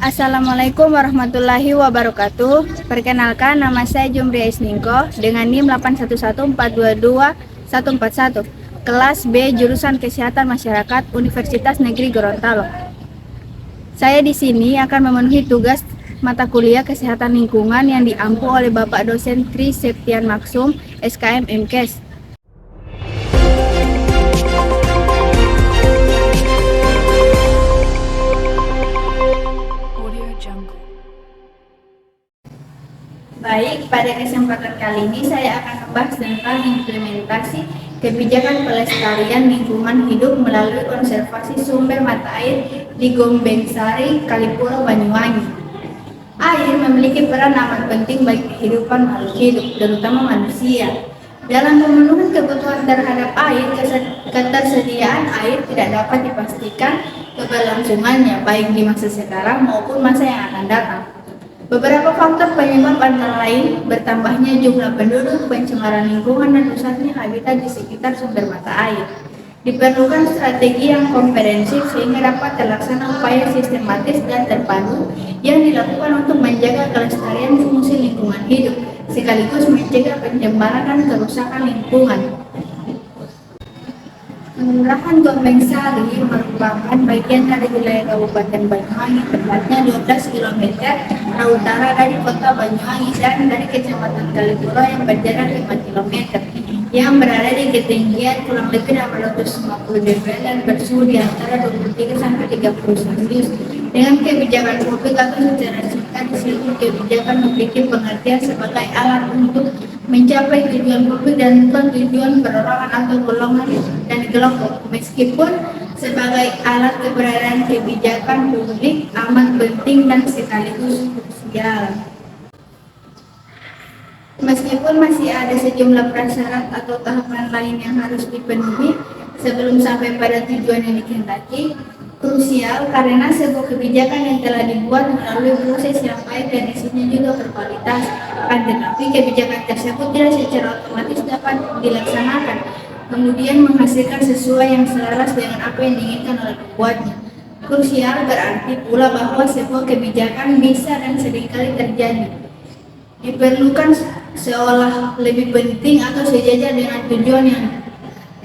Assalamualaikum warahmatullahi wabarakatuh. Perkenalkan, nama saya Jumri Isningko dengan NIM 8114221141, kelas B jurusan Kesehatan Masyarakat Universitas Negeri Gorontalo. Saya di sini akan memenuhi tugas mata kuliah Kesehatan Lingkungan yang diampu oleh Bapak dosen Tri Septian Maksum, SKM MKes. Baik, pada kesempatan kali ini saya akan membahas tentang implementasi kebijakan pelestarian lingkungan hidup melalui konservasi sumber mata air di Gombengsari, Kalipuro, Banyuwangi. Air memiliki peran amat penting bagi kehidupan makhluk hidup, terutama manusia. Dalam pemenuhan kebutuhan terhadap air, ketersediaan air tidak dapat dipastikan keberlangsungannya, baik di masa sekarang maupun masa yang akan datang. Beberapa faktor penyebab antara lain bertambahnya jumlah penduduk, pencemaran lingkungan, dan rusaknya habitat di sekitar sumber mata air. Diperlukan strategi yang komprehensif sehingga dapat terlaksana upaya sistematis dan terpadu yang dilakukan untuk menjaga kelestarian fungsi lingkungan hidup, sekaligus mencegah pencemaran dan kerusakan lingkungan. Kelurahan Gombengsari merupakan bagian dari wilayah Kabupaten Banyuwangi, tepatnya 12 km arah utara dari kota Banyuwangi dan dari Kecamatan Kalipuro yang berjarak 5 km, yang berada di ketinggian kurang lebih 850 dbl dan bersuhu di antara 23 sampai 30 Celcius. Dengan kebijakan publik atau secara singkat disebut kebijakan memiliki pengertian sebagai alat untuk mencapai tujuan publik dan tujuan perorangan atau golongan dan kelompok. Meskipun sebagai alat keberadaan kebijakan publik amat penting dan sekaligus krusial. Meskipun masih ada sejumlah prasyarat atau tahapan lain yang harus dipenuhi sebelum sampai pada tujuan yang dikehendaki, krusial karena sebuah kebijakan yang telah dibuat melalui proses yang baik dan isinya juga berkualitas. Akan tetapi kebijakan tersebut tidak secara otomatis dapat dilaksanakan, kemudian menghasilkan sesuai yang selaras dengan apa yang diinginkan oleh pembuatnya. Krusial berarti pula bahwa sebuah kebijakan bisa dan seringkali terjadi diperlukan seolah lebih penting atau sejajar dengan tujuan yang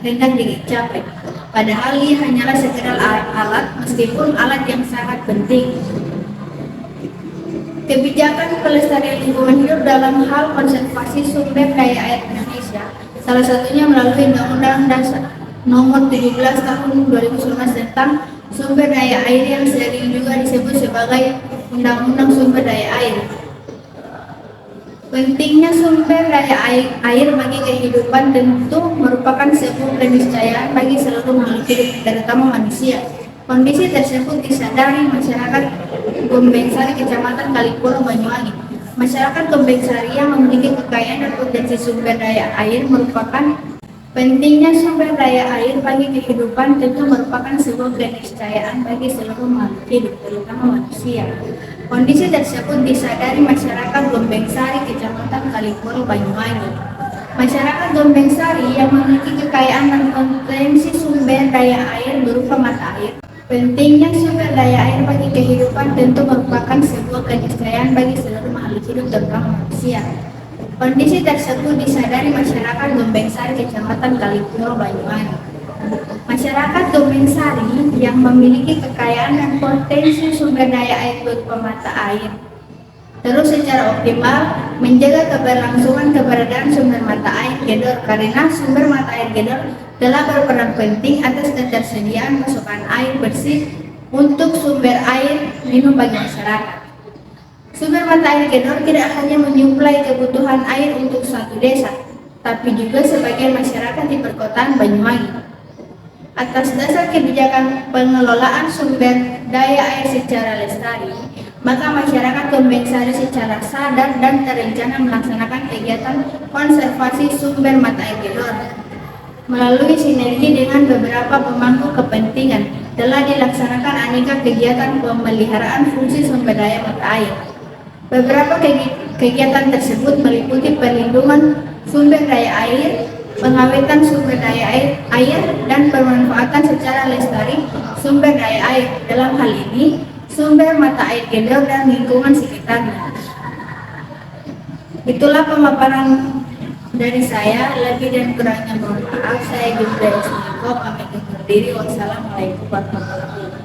hendak dicapai. Padahal ia hanyalah sekedar alat, meskipun alat yang sangat penting. Kebijakan pelestarian lingkungan hidup dalam hal konservasi sumber daya air Indonesia, salah satunya melalui Undang-Undang Dasar Nomor 17 Tahun 2019 tentang Sumber Daya Air yang sering juga disebut sebagai Undang-Undang Sumber Daya Air. Pentingnya sumber daya air bagi kehidupan tentu merupakan sebuah keniscayaan bagi seluruh makhluk hidup, terutama manusia. Kondisi tersebut disadari masyarakat Gombengsari, Kecamatan Kalipuro, Banyuwangi. Masyarakat Gombengsari yang memiliki kekayaan dan potensi sumber daya air merupakan pentingnya sumber daya air bagi kehidupan tentu merupakan sebuah keniscayaan bagi seluruh makhluk hidup, terutama manusia. Kondisi tersebut disadari masyarakat Gombengsari, Kecamatan Kalipuro, Banyuwangi. Masyarakat Gombengsari yang memiliki kekayaan dan potensi sumber daya air berupa mata air. Pentingnya sumber daya air bagi kehidupan tentu merupakan sebuah keniscayaan bagi seluruh makhluk hidup, terutama manusia. Kondisi tersebut disadari masyarakat Gombengsari, Kecamatan Kalipuro, Banyuwangi. Masyarakat Gombengsari yang memiliki kekayaan dan potensi sumber daya air berupa mata air terus secara optimal menjaga keberlangsungan keberadaan sumber mata air gedor, karena sumber mata air gedor telah berperan penting atas ketersediaan pasokan air bersih untuk sumber air minum bagi masyarakat. Sumber mata air gedor tidak hanya menyuplai kebutuhan air untuk suatu desa, tapi juga sebagian masyarakat di perkotaan Banyuwangi. Atas dasar kebijakan pengelolaan sumber daya air secara lestari, maka masyarakat Gombengsari secara sadar dan terencana melaksanakan kegiatan konservasi sumber mata air gedor. Melalui sinergi dengan beberapa pemangku kepentingan, telah dilaksanakan aneka kegiatan pemeliharaan fungsi sumber daya mata air. Beberapa kegiatan tersebut meliputi perlindungan sumber daya air, pengawetan sumber daya air dan pemanfaatan secara lestari sumber daya air. Dalam hal ini, sumber mata air gedor dan lingkungan sekitarnya. Itulah pemaparan dari saya. Lebih dan kurangnya mohon maaf. Saya Jumda Esmiko pamit undur diri. Wassalamualaikum warahmatullahi wabarakatuh.